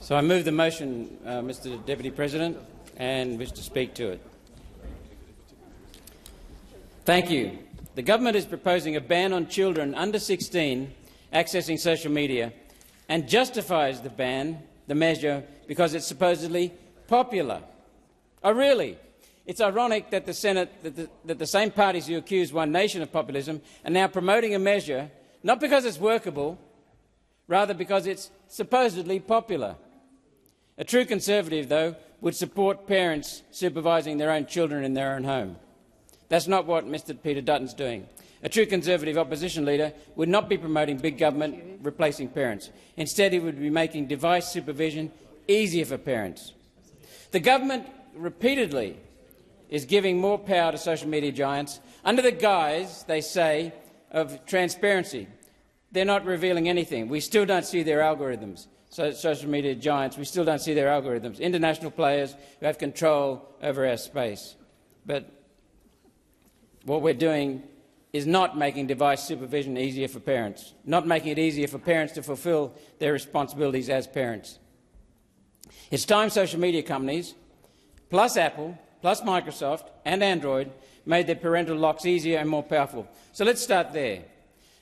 So I move the motion, Mr Deputy President, and wish to speak to it. Thank you. The government is proposing a ban on children under 16 accessing social media and justifies the measure because it's supposedly popular. Oh, really? It's ironic that the Senate, that the same parties who accuse One Nation of populism are now promoting a measure not because it's workable, rather because it's supposedly popular. A true Conservative, though, would support parents supervising their own children in their own home. That's not what Mr Peter Dutton's doing. A true Conservative opposition leader would not be promoting big government replacing parents. Instead, he would be making device supervision easier for parents. The government repeatedly is giving more power to social media giants under the guise, they say, of transparency. They're not revealing anything. We still don't see their algorithms. So social media giants, we still don't see their algorithms. International players who have control over our space. But what we're doing is not making device supervision easier for parents, not making it easier for parents to fulfil their responsibilities as parents. It's time social media companies, plus Apple, plus Microsoft and Android, made their parental locks easier and more powerful. So let's start there.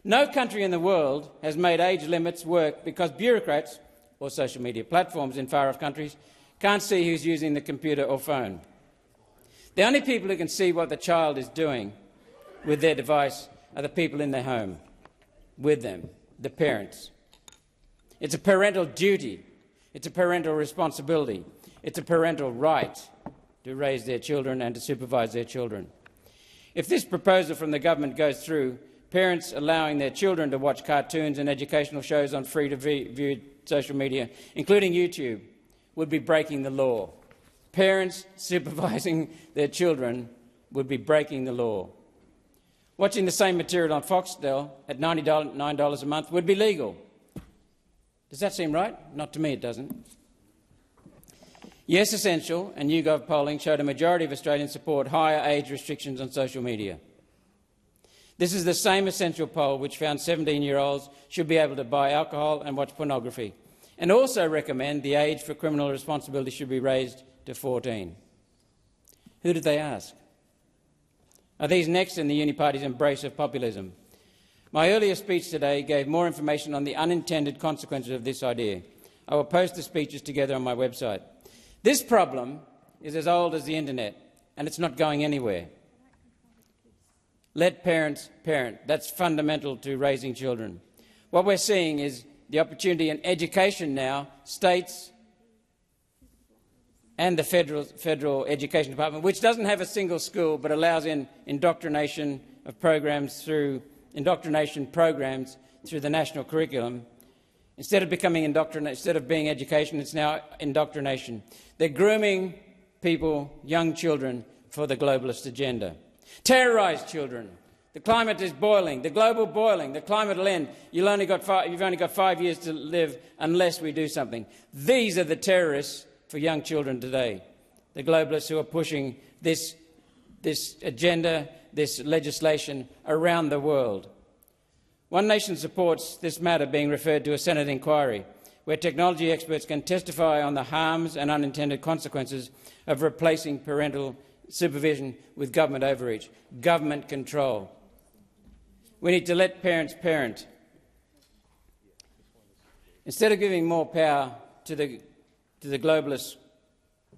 No country in the world has made age limits work because bureaucrats, or social media platforms in far-off countries, can't see who's using the computer or phone. The only people who can see what the child is doing with their device are the people in their home, with them, the parents. It's a parental duty. It's a parental responsibility. It's a parental right to raise their children and to supervise their children. If this proposal from the government goes through, parents allowing their children to watch cartoons and educational shows on free-to-view social media, including YouTube, would be breaking the law. Parents supervising their children would be breaking the law. Watching the same material on Foxtel at $99 a month would be legal. Does that seem right? Not to me, it doesn't. Yes Essential and YouGov polling showed a majority of Australians support higher age restrictions on social media. This is the same Essential poll which found 17-year-olds should be able to buy alcohol and watch pornography, and also recommend the age for criminal responsibility should be raised to 14. Who did they ask? Are these next in the Uni Party's embrace of populism? My earlier speech today gave more information on the unintended consequences of this idea. I will post the speeches together on my website. This problem is as old as the internet, and it's not going anywhere. Let parents parent. That's fundamental to raising children. What we're seeing is the opportunity in education now, states and the federal education department, which doesn't have a single school but allows in indoctrination programs through the national curriculum. Instead of being education, it's now indoctrination. They're grooming people, young children, for the globalist agenda. Terrorise children. The climate is boiling. The global boiling. The climate will end. You've only got 5 years to live unless we do something. These are the terrorists for young children today. The globalists who are pushing this agenda, this legislation around the world. One Nation supports this matter being referred to a Senate inquiry, where technology experts can testify on the harms and unintended consequences of replacing parental supervision with government overreach, government control. We need to let parents parent. Instead of giving more power to the globalist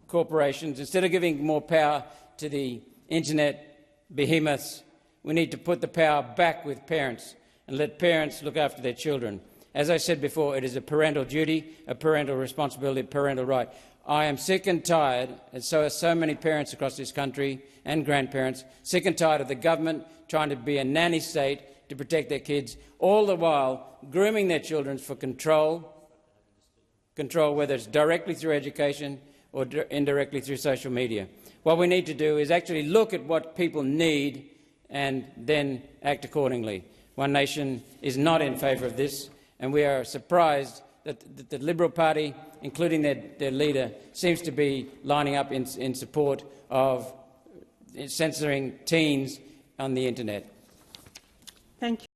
corporations, instead of giving more power to the internet behemoths, we need to put the power back with parents and let parents look after their children. As I said before, it is a parental duty, a parental responsibility, a parental right. I am sick and tired, and so are so many parents across this country and grandparents, sick and tired of the government trying to be a nanny state to protect their kids, all the while grooming their children for control, whether it's directly through education or indirectly through social media. What we need to do is actually look at what people need and then act accordingly. One Nation is not in favour of this, and we are surprised that the Liberal Party, including their leader, seems to be lining up in support of censoring teens on the internet. Thank you.